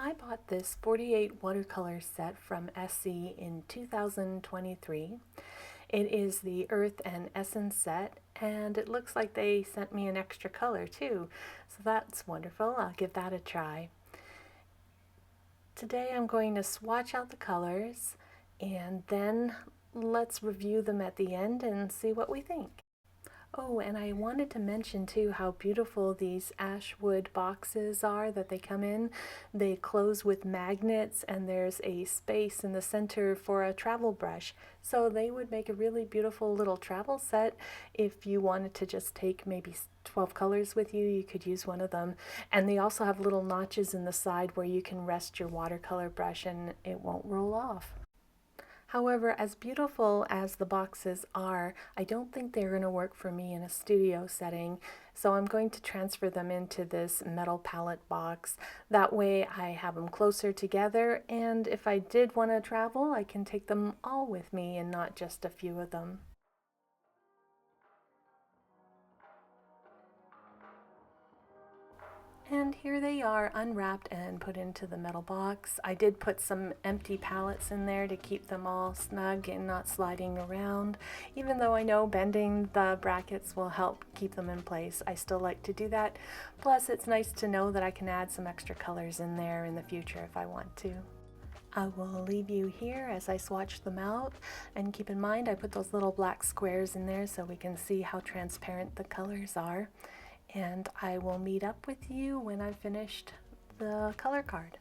I bought this 48 watercolor set from Essee in 2023. It is the Earth and Essence set, and it looks like they sent me an extra color too, so that's wonderful. I'll give that a try. Today I'm going to swatch out the colors, and then let's review them at the end and see what we think. Oh, and I wanted to mention too how beautiful these ash wood boxes are that they come in. They close with magnets, and there's a space in the center for a travel brush. So they would make a really beautiful little travel set. If you wanted to just take maybe 12 colors with you, you could use one of them. And they also have little notches in the side where you can rest your watercolor brush and it won't roll off. However, as beautiful as the boxes are, I don't think they're going to work for me in a studio setting, so I'm going to transfer them into this metal palette box. That way I have them closer together, and if I did want to travel, I can take them all with me and not just a few of them. And here they are, unwrapped and put into the metal box. I did put some empty palettes in there to keep them all snug and not sliding around. Even though I know bending the brackets will help keep them in place, I still like to do that. Plus, it's nice to know that I can add some extra colors in there in the future if I want to. I will leave you here as I swatch them out, and keep in mind I put those little black squares in there so we can see how transparent the colors are. And I will meet up with you when I've finished the color card.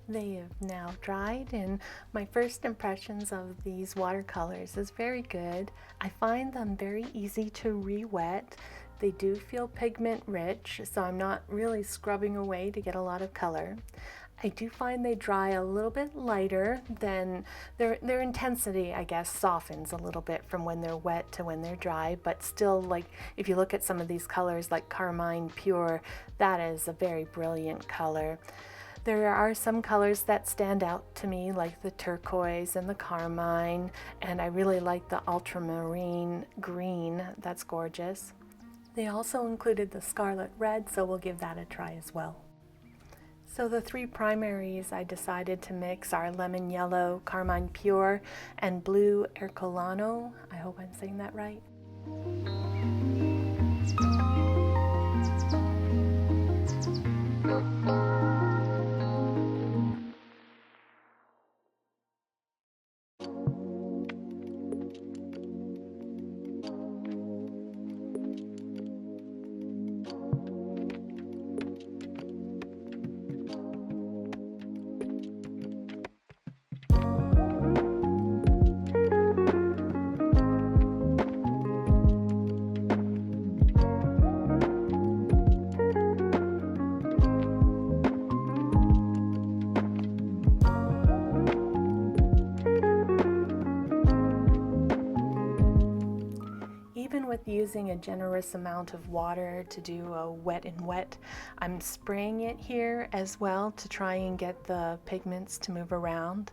They have now dried, and my first impressions of these watercolors is very good. I find them very easy to re-wet. They do feel pigment rich, so I'm not really scrubbing away to get a lot of color. I do find they dry a little bit lighter than their intensity, I guess, softens a little bit from when they're wet to when they're dry, but still, like, if you look at some of these colors like Carmine Pure, that is a very brilliant color. There are some colors that stand out to me, like the turquoise and the carmine, and I really like the ultramarine green. That's gorgeous. They also included the scarlet red, so we'll give that a try as well. So the three primaries I decided to mix are lemon yellow, Carmine Pure, and blue Ercolano. I hope I'm saying that right. Even with using a generous amount of water to do a wet and wet, I'm spraying it here as well to try and get the pigments to move around.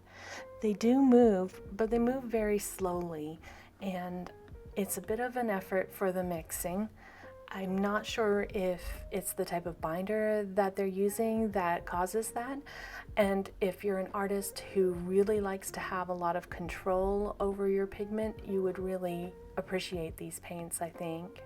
They do move, but they move very slowly, and it's a bit of an effort for the mixing. I'm not sure if it's the type of binder that they're using that causes that, and if you're an artist who really likes to have a lot of control over your pigment, you would really appreciate these paints, I think.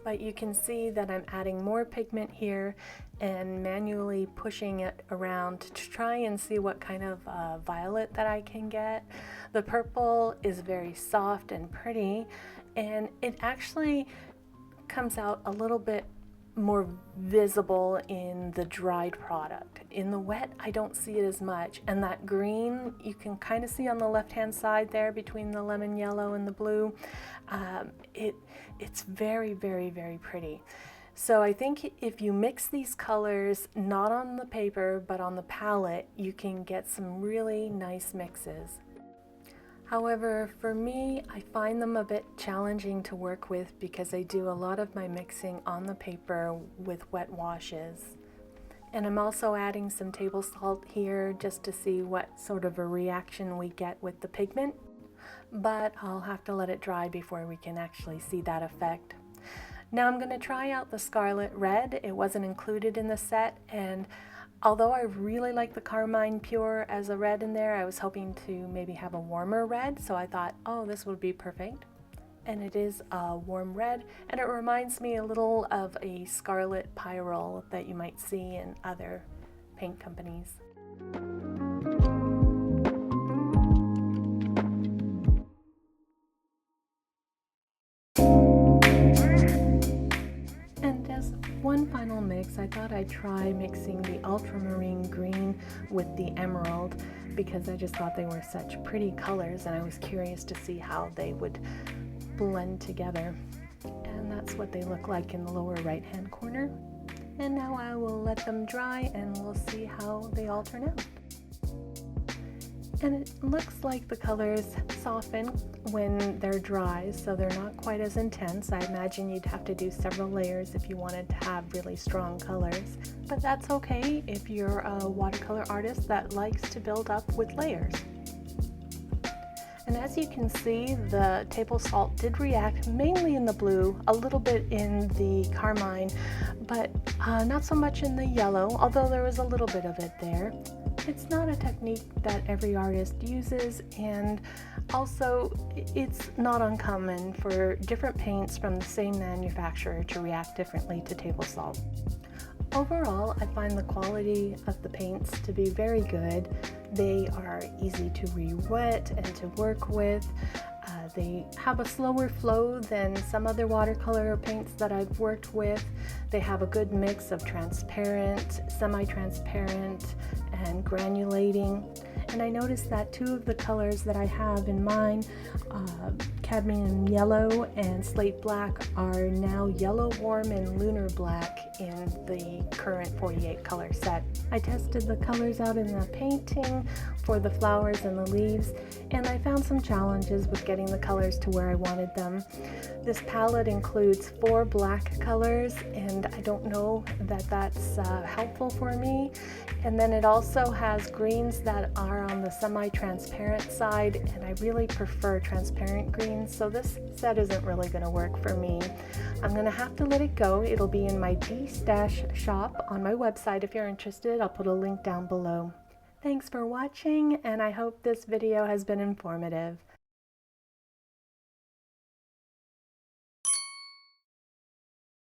But you can see that I'm adding more pigment here and manually pushing it around to try and see what kind of violet that I can get. The purple is very soft and pretty, and it actually comes out a little bit more visible in the dried product. In the wet, I don't see it as much, and that green you can kind of see on the left hand side there between the lemon yellow and the blue. It's very, very, very pretty. So I think if you mix these colors not on the paper but on the palette, you can get some really nice mixes. However, for me, I find them a bit challenging to work with because I do a lot of my mixing on the paper with wet washes. And I'm also adding some table salt here just to see what sort of a reaction we get with the pigment. But I'll have to let it dry before we can actually see that effect. Now I'm going to try out the scarlet red. It wasn't included in the set, and although I really like the Carmine Pure as a red in there, I was hoping to maybe have a warmer red, so I thought, oh, this would be perfect. and it is a warm red, and it reminds me a little of a scarlet pyrrole that you might see in other paint companies. And as one final mix, I thought I'd try mixing the ultramarine green with the emerald, because I just thought they were such pretty colors and I was curious to see how they would blend together. And that's what they look like in the lower right hand corner. And now I will let them dry and we'll see how they all turn out. And it looks like the colors soften when they're dry, so they're not quite as intense. I imagine you'd have to do several layers if you wanted to have really strong colors. But that's okay if you're a watercolor artist that likes to build up with layers. And as you can see, the table salt did react mainly in the blue, a little bit in the carmine, but not so much in the yellow, although there was a little bit of it there. It's not a technique that every artist uses, and also it's not uncommon for different paints from the same manufacturer to react differently to table salt. Overall, I find the quality of the paints to be very good. They are easy to re-wet and to work with. They have a slower flow than some other watercolor paints that I've worked with. They have a good mix of transparent, semi-transparent, and granulating. And I noticed that two of the colors that I have in mine, cadmium yellow and slate black, are now yellow warm and lunar black in the current 48 color set. I tested the colors out in the painting for the flowers and the leaves, and I found some challenges with getting the colors to where I wanted them. This palette includes 4 black colors, and I don't know that that's helpful for me. And then it also has greens that are on the semi-transparent side, and I really prefer transparent greens, so this set isn't really going to work for me. I'm going to have to let it go. It'll be in my Destash shop on my website if you're interested. I'll put a link down below. Thanks for watching, and I hope this video has been informative.